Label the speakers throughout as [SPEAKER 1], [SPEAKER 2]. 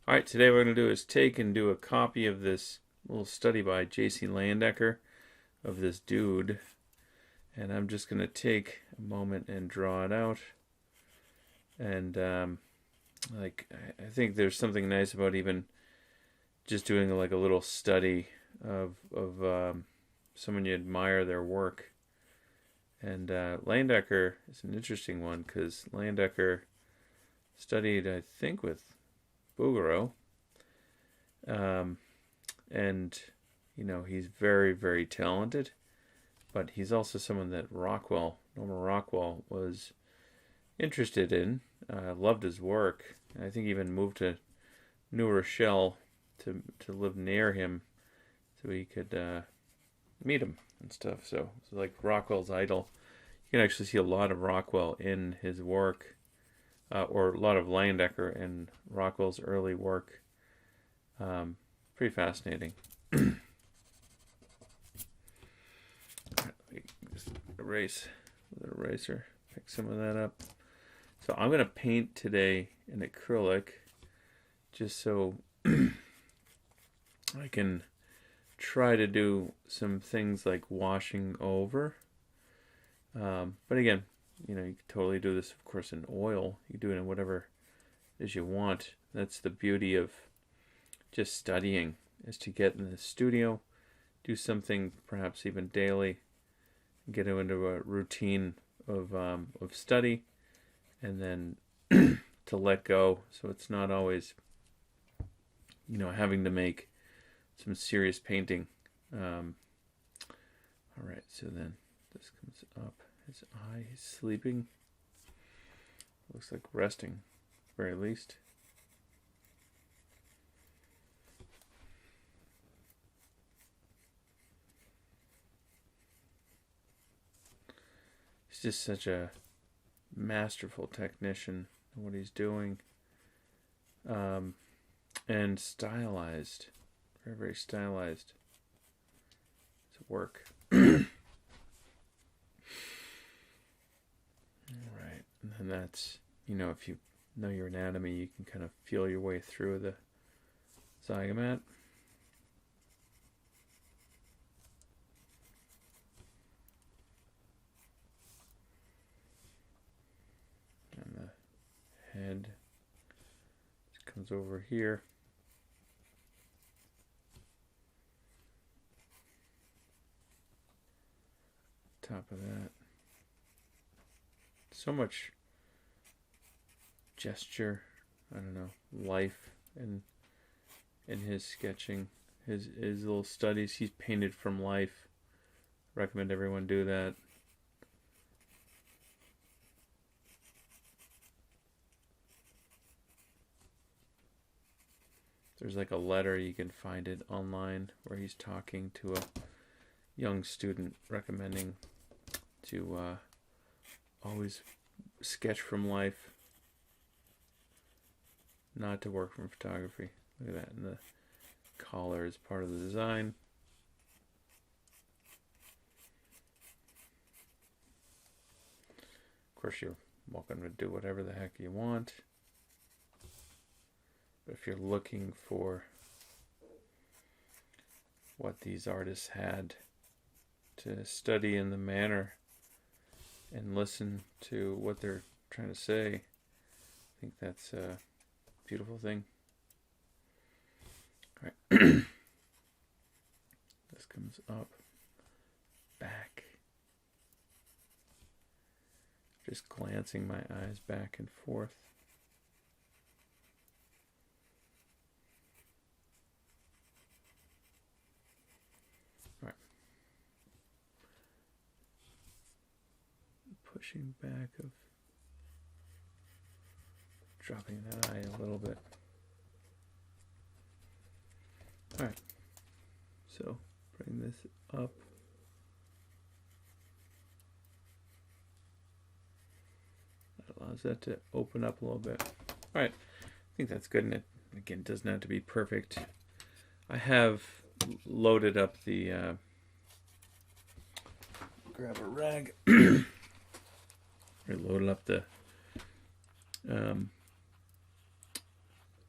[SPEAKER 1] All right, today what we're going to do is take and do a copy of this little study by J.C. Leyendecker of this dude. And I'm just going to take a moment and draw it out. And I think there's something nice about even just doing like a little study of someone you admire their work. And Leyendecker is an interesting one because Leyendecker studied, I think, with Bouguereau. And, he's very, very talented. But he's also someone that Norman Rockwell, was interested in, loved his work. I think even moved to New Rochelle to live near him so he could meet him and stuff. So like Rockwell's idol. You can actually see a lot of Rockwell in his work, or a lot of Leyendecker in Rockwell's early work. Pretty fascinating. Just erase with an eraser, pick some of that up. So I'm going to paint today in acrylic just so I can try to do some things like washing over. But again, you can totally do this, of course, in oil. You can do it in whatever it is you want. That's the beauty of just studying, is to get in the studio, do something perhaps even daily, get into a routine of study, and then to let go. So it's not always, having to make some serious painting. All right, so then this comes up. His eye is sleeping. Looks like resting, at the very least. He's just such a masterful technician in what he's doing. And stylized. Very, very stylized. It's work. Alright, and then that's, if you know your anatomy, you can kind of feel your way through the zygomat. And the head just comes over here. Top of that. So much gesture, I don't know, life in his sketching, his little studies. He's painted from life. Recommend everyone do that. There's like a letter, you can find it online, where he's talking to a young student, recommending to always sketch from life, not to work from photography. Look at that. And the collar is part of the design. Of course, you're welcome to do whatever the heck you want. But if you're looking for what these artists had to study in the manner and listen to what they're trying to say, I think that's a beautiful thing. All right. This comes up, back. Just glancing my eyes back and forth. All right. Pushing back of dropping that eye a little bit. All right. So bring this up. That allows that to open up a little bit. All right. I think that's good. And it, again, doesn't have to be perfect. I have loaded up the grab a rag. I loaded up the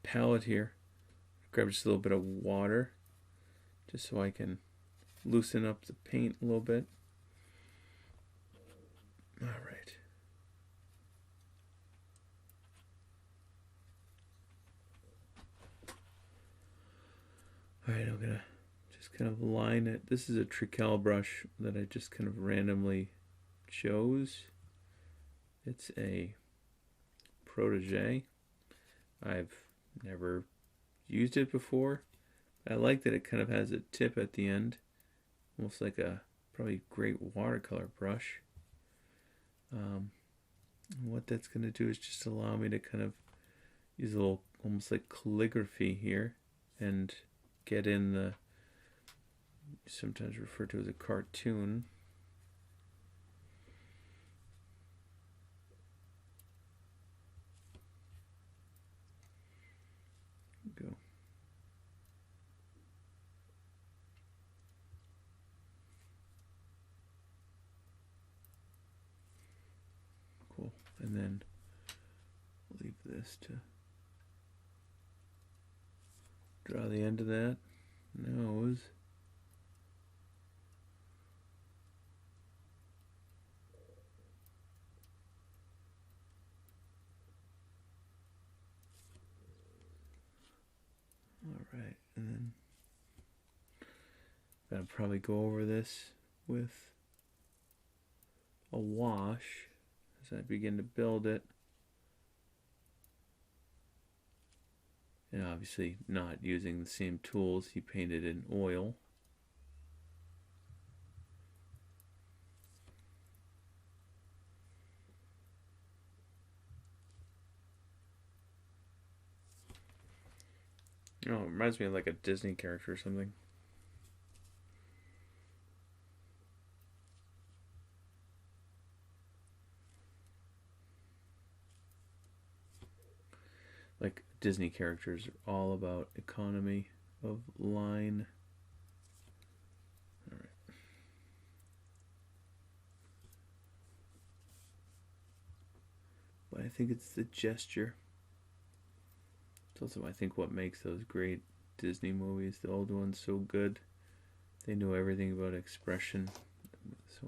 [SPEAKER 1] palette here. grab just a little bit of water just so I can loosen up the paint a little bit. All right. All right, I'm gonna just kind of line it. This is a Tricel brush that I just kind of randomly chose. It's a Protege. I've never used it before. I like that it kind of has a tip at the end, almost like a probably great watercolor brush. What that's going to do is just allow me to kind of use a little almost like calligraphy here and get in the sometimes referred to as a cartoon. Go. Cool. And then leave this to draw the end of that nose. All right, and then I'll probably go over this with a wash as I begin to build it. And obviously not using the same tools he painted in oil. Oh, it reminds me of like a Disney character or something. Like Disney characters are all about economy of line. All right. But I think it's the gesture. It's also, I think, what makes those great Disney movies, the old ones, so good. They know everything about expression. So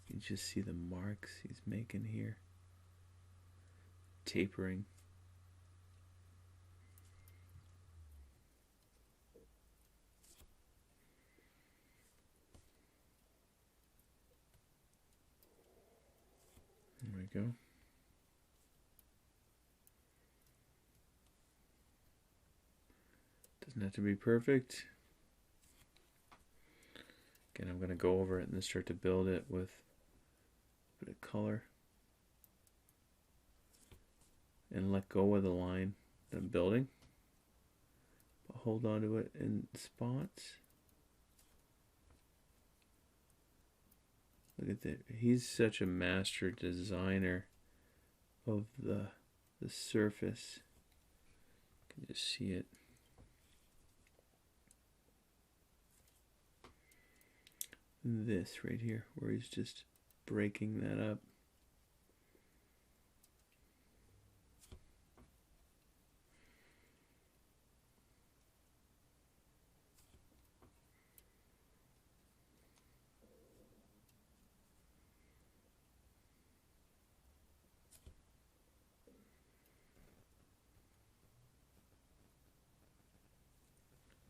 [SPEAKER 1] you can just see the marks he's making here. Tapering. There we go. Doesn't have to be perfect. Again, I'm going to go over it and then start to build it with a bit of color. And let go of the line that I'm building. But hold on to it in spots. Look at that. He's such a master designer of the surface. You can just see it. This right here, where he's just breaking that up.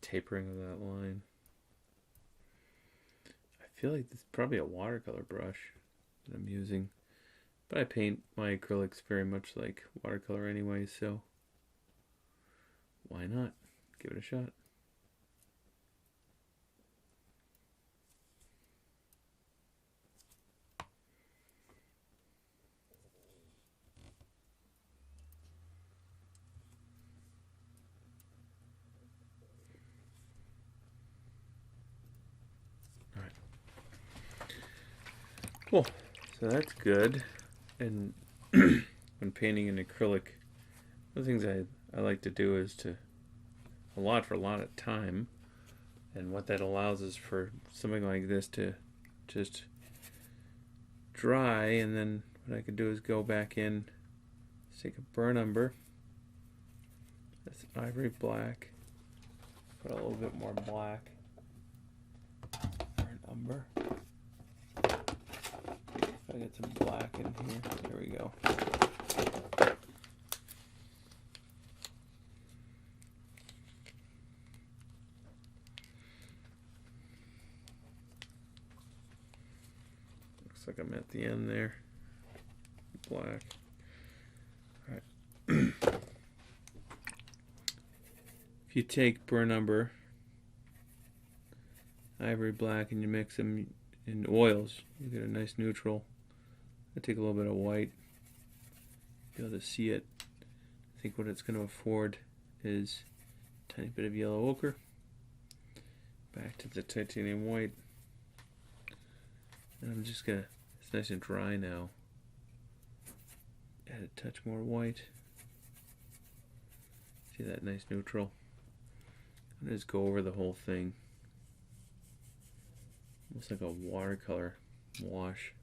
[SPEAKER 1] Tapering of that line. I feel like this is probably a watercolor brush that I'm using, but I paint my acrylics very much like watercolor anyway, so why not give it a shot. Cool, so that's good. And when painting in acrylic, one of the things I like to do is for a lot of time, And what that allows is for something like this to just dry, and then what I could do is go back in, take a burn umber, that's ivory black, put a little bit more black, burn umber. If I get some black in here, there we go. Looks like I'm at the end there. Black. Alright. If you take burn umber, ivory black, and you mix them in oils, you get a nice neutral. I take a little bit of white, be able to see it. I think what it's going to afford is a tiny bit of yellow ochre. Back to the titanium white. And I'm just gonna, it's nice and dry now. Add a touch more white. See that nice neutral? I'm gonna just go over the whole thing. Almost like a watercolor wash.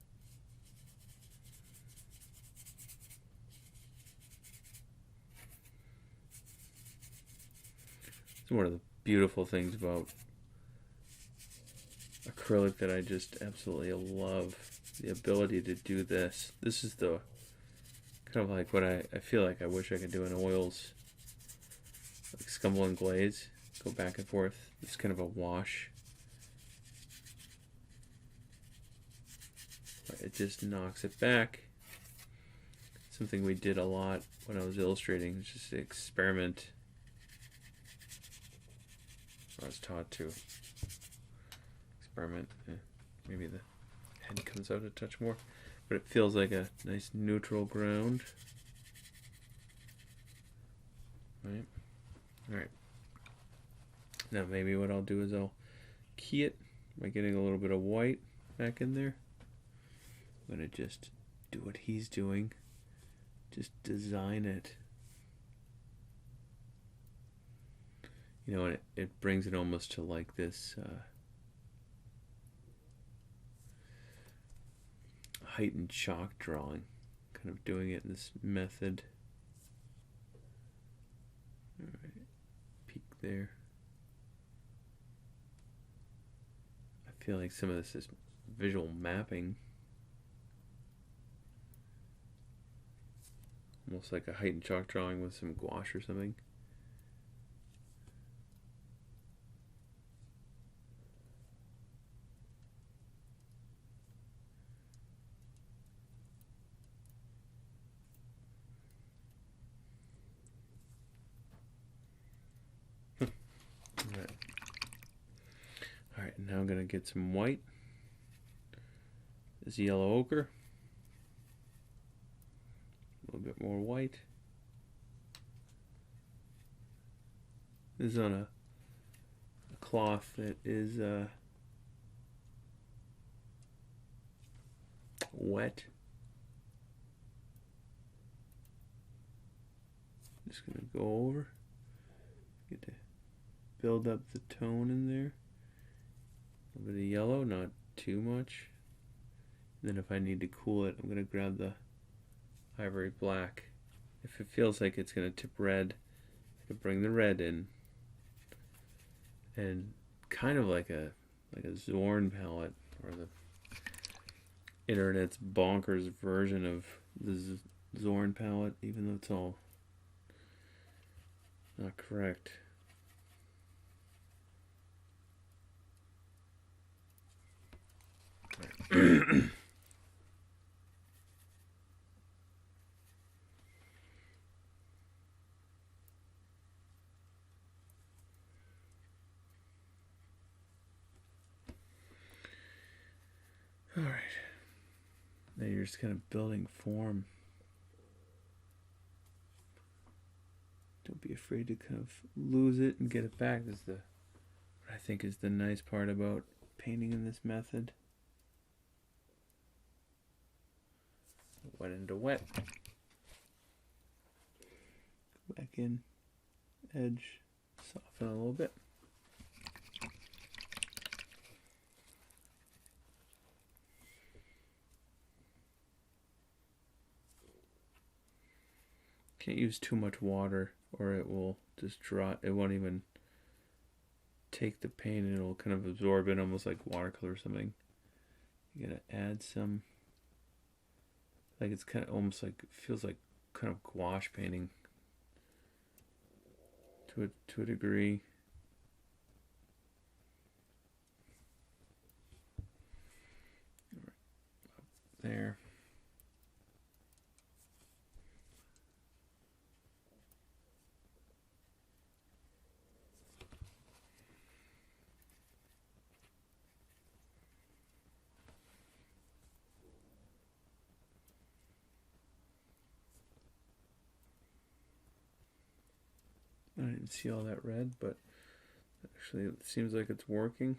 [SPEAKER 1] It's one of the beautiful things about acrylic that I just absolutely love. The ability to do this. This is the kind of like what I feel like I wish I could do in oils. Like scumble and glaze. Go back and forth. It's kind of a wash. But it just knocks it back. Something we did a lot when I was illustrating. It's just experiment. I was taught to experiment. Maybe the head comes out a touch more, but it feels like a nice neutral ground. Right. All right. Now maybe what I'll do is I'll key it by getting a little bit of white back in there. I'm gonna just do what he's doing. Just design it. You know, and it brings it almost to like this heightened chalk drawing. Kind of doing it in this method. Alright, peek there. I feel like some of this is visual mapping. Almost like a heightened chalk drawing with some gouache or something. Alright, now I'm going to get some white. This yellow ochre. A little bit more white. This is on a cloth that is wet. Just going to go over. Get to build up the tone in there. A little bit of yellow, not too much. And then if I need to cool it, I'm going to grab the ivory black. If it feels like it's going to tip red, I can bring the red in. And kind of like a Zorn palette, or the internet's bonkers version of the Zorn palette, even though it's all not correct. Alright. Now you're just kind of building form. Don't be afraid to kind of lose it and get it back. This is what I think is the nice part about painting in this method. Wet into wet. Go back in, edge, soften a little bit. can't use too much water or it will just dry. It won't even take the paint and it'll kind of absorb it almost like watercolor or something. You gotta add some, like it's kind of almost like, it feels like kind of gouache painting to a degree. There. I didn't see all that red, but actually it seems like it's working.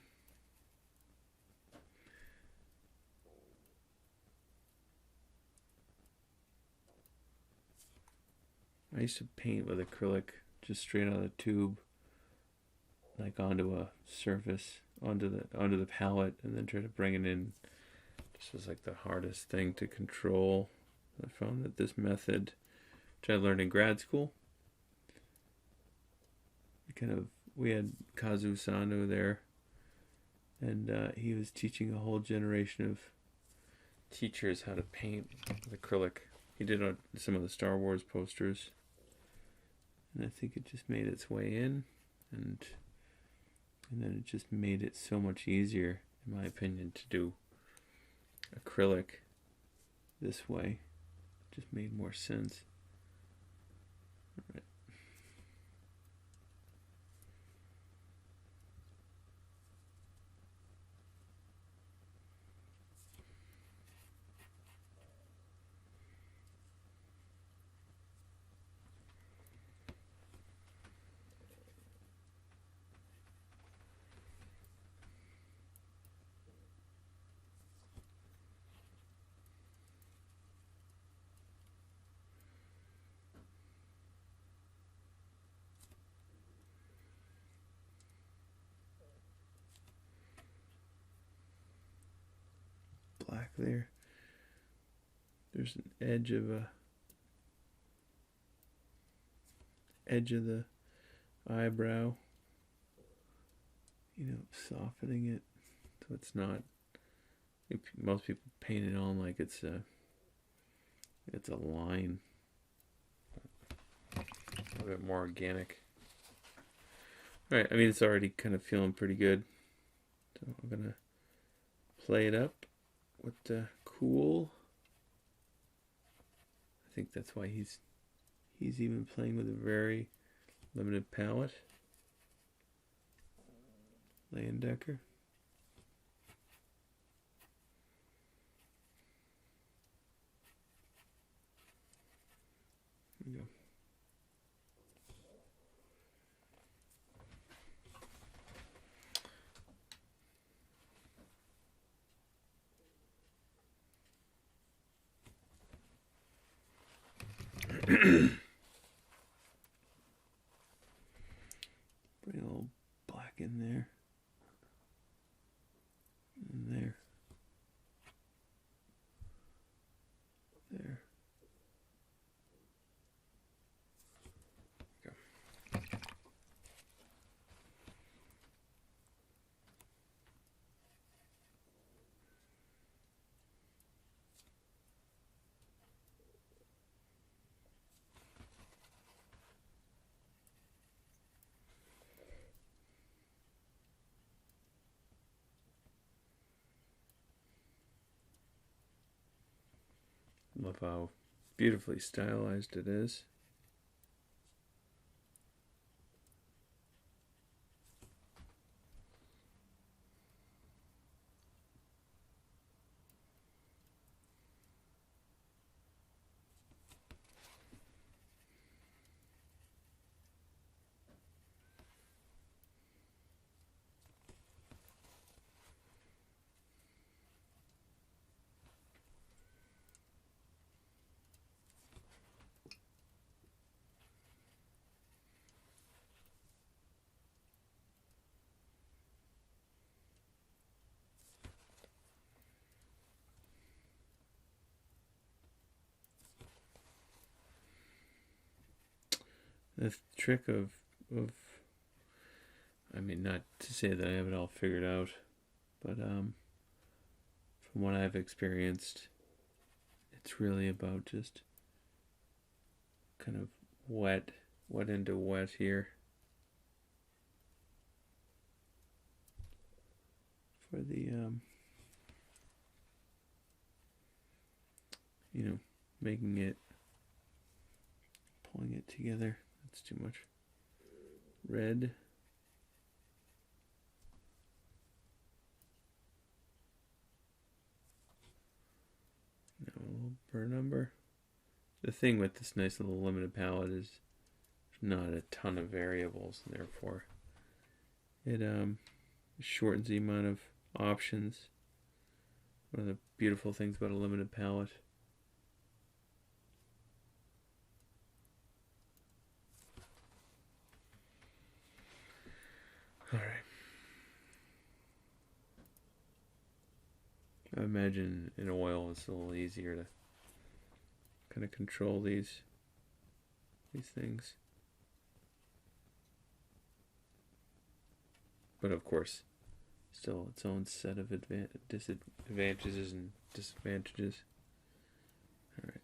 [SPEAKER 1] I used to paint with acrylic just straight out of the tube, like onto a surface, onto the palette, and then try to bring it in. This was like the hardest thing to control. I found that this method, which I learned in grad school, we had Kazu Sando there, and he was teaching a whole generation of teachers how to paint with acrylic. He did on some of the Star Wars posters, and I think it just made its way in, and then it just made it so much easier, in my opinion, to do acrylic this way. It just made more sense. All right. Black there. There's an edge of the eyebrow, softening it so it's not. Most people paint it on like it's a line, a bit more organic. All right, I mean it's already kind of feeling pretty good, so I'm gonna play it up with the cool. I think that's why he's even playing with a very limited palette. Leyendecker. There we go. Bring a little black in there. And there. There. Go. Love how beautifully stylized it is. the trick of I mean, not to say that I have it all figured out, but from what I've experienced, it's really about just kind of wet into wet here for the making it, pulling it together. That's too much red. Now a little burr number. The thing with this nice little limited palette is there's not a ton of variables, and therefore it shortens the amount of options. One of the beautiful things about a limited palette. All right. I imagine in oil it's a little easier to kind of control these things. But of course, still its own set of disadvantages and disadvantages. All right.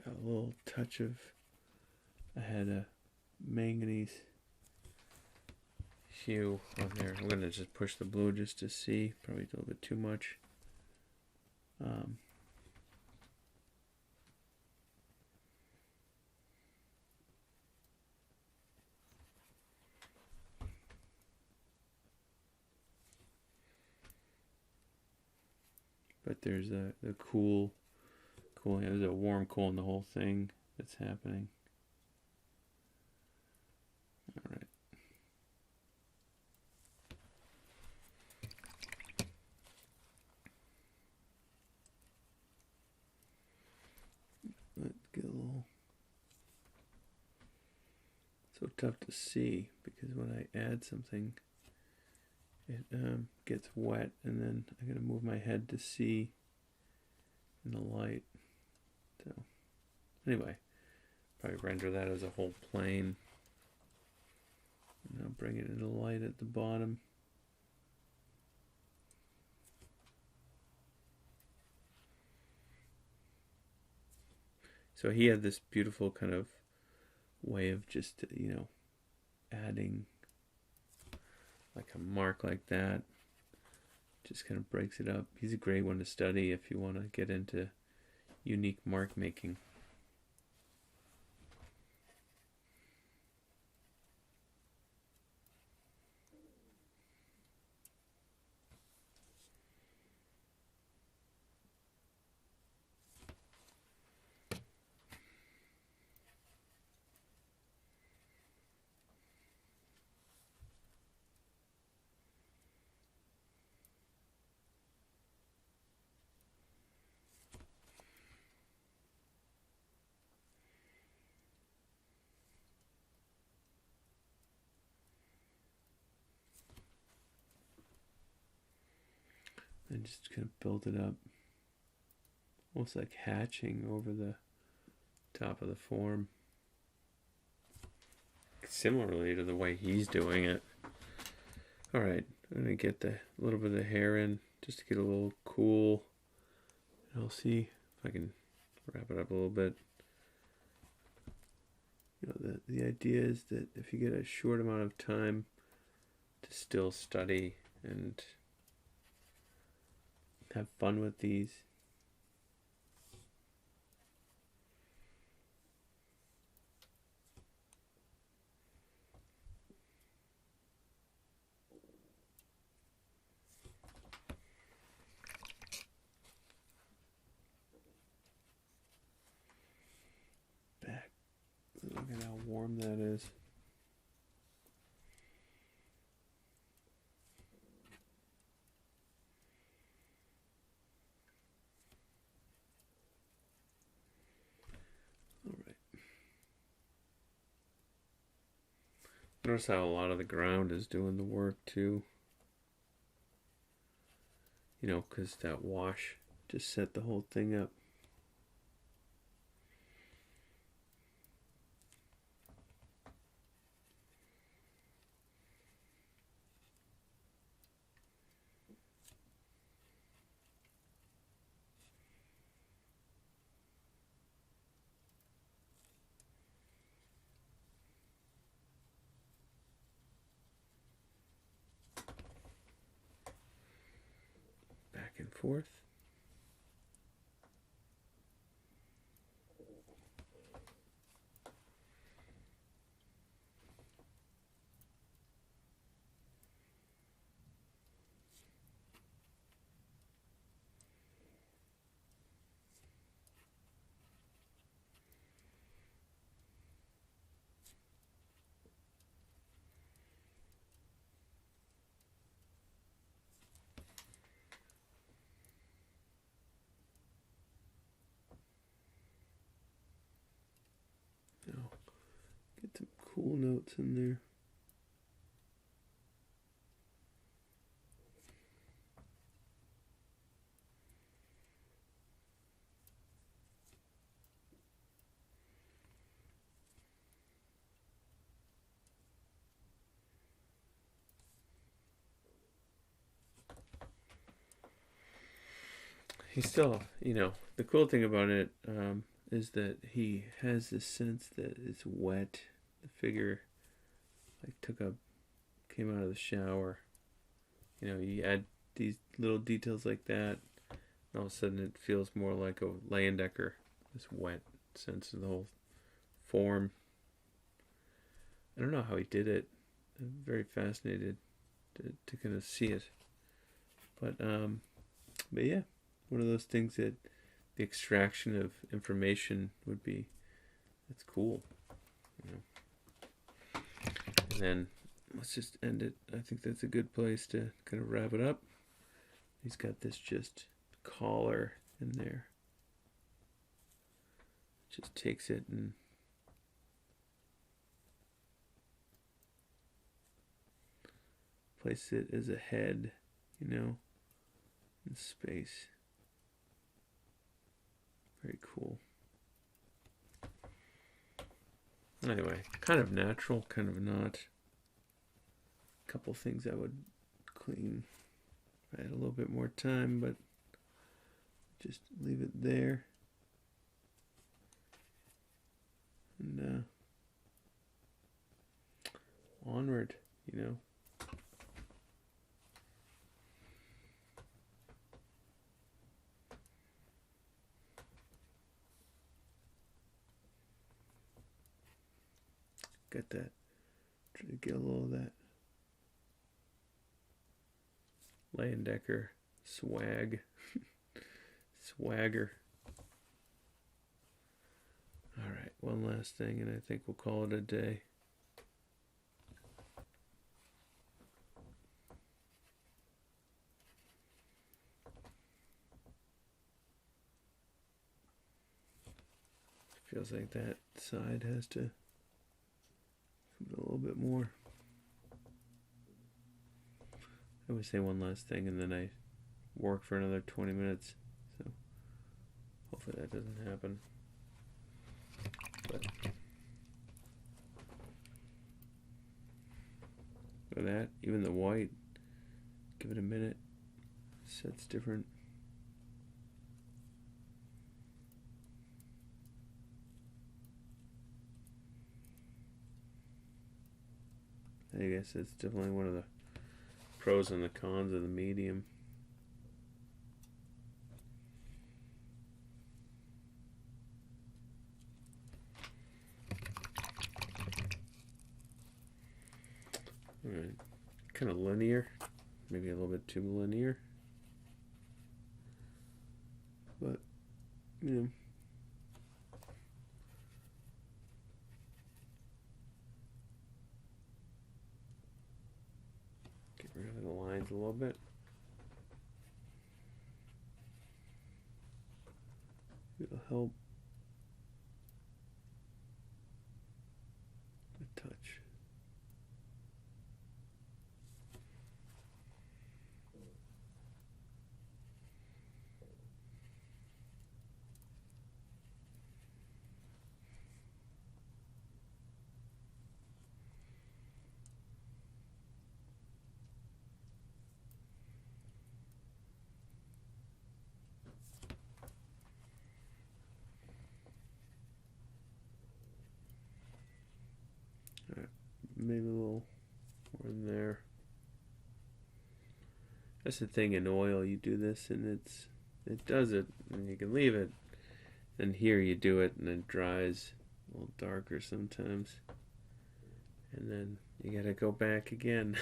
[SPEAKER 1] Got a little touch of, I had a manganese hue on there. I'm gonna just push the blue just to see, probably a little bit too much. But there's the cooling. There's a warm cool in the whole thing that's happening. All right. Let's get a little. So tough to see because when I add something, it gets wet, and then I gotta move my head to see in the light. So anyway, probably render that as a whole plane. And I'll bring it into light at the bottom. So he had this beautiful kind of way of just, adding like a mark like that. Just kind of breaks it up. He's a great one to study if you want to get into unique mark making. And just kind of build it up, almost like hatching over the top of the form, similarly to the way he's doing it. All right, I'm gonna get the little bit of the hair in just to get a little cool. And I'll see if I can wrap it up a little bit. The idea is that if you get a short amount of time to still study and have fun with these, back. Look at how warm that is. Notice how a lot of the ground is doing the work too. You know, because that wash just set the whole thing up. Back and forth. Now, get some cool notes in there. He's still, you know, the cool thing about it is that he has this sense that it's wet. The figure, like, came out of the shower. You know, you add these little details like that, and all of a sudden it feels more like a Leyendecker, this wet sense of the whole form. I don't know how he did it. I'm very fascinated to kind of see it. But yeah, one of those things that the extraction of information would be, that's cool. You know. And then let's just end it. I think that's a good place to kind of wrap it up. He's got this just collar in there. Just takes it and places it as a head, you know, in space. Very cool. Anyway, kind of natural, kind of not. A couple things I would clean if I had a little bit more time, but just leave it there. And onward, you know. Got that. Try to get a little of that Leyendecker swag. Swagger. Alright, one last thing and I think we'll call it a day. Feels like that side has to a little bit more. I always say one last thing and then I work for another 20 minutes. So hopefully that doesn't happen. But look at that. Even the white. Give it a minute. Sets different. I guess it's definitely one of the pros and the cons of the medium. Alright, kind of linear, maybe a little bit too linear, but you know. Get rid of the lines a little bit. It'll help a touch. maybe a little more in there. That's the thing in oil, you do this and it does it, and you can leave it. And here you do it and it dries a little darker sometimes. And then you gotta go back again.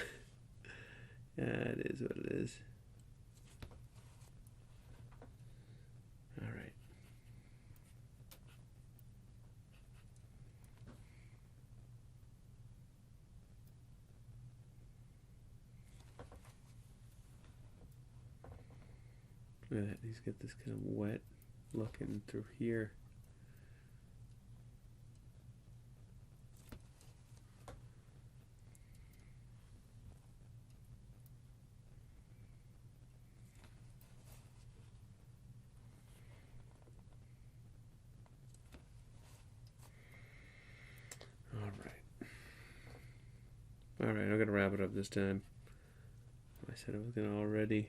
[SPEAKER 1] Yeah, it is what it is. Alright. Look at that, he's got this kind of wet looking through here. Alright, I'm gonna wrap it up this time. I said I was gonna already.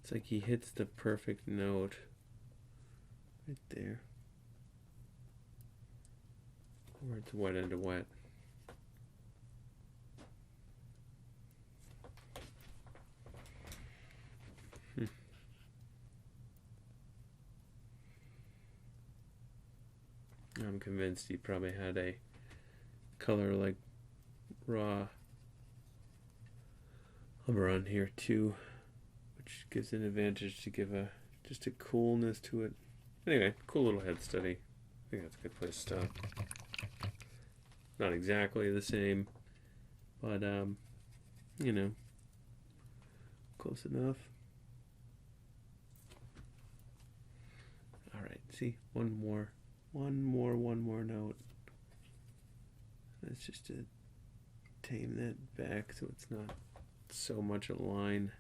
[SPEAKER 1] It's like he hits the perfect note right there, where it's wet into wet. I'm convinced he probably had a color like raw umber on here too, which gives an advantage to give just a coolness to it. Anyway, cool little head study. I think that's a good place to stop. Not exactly the same, but you know, close enough. All right, see, one more note. That's just to tame that back so it's not so much a line.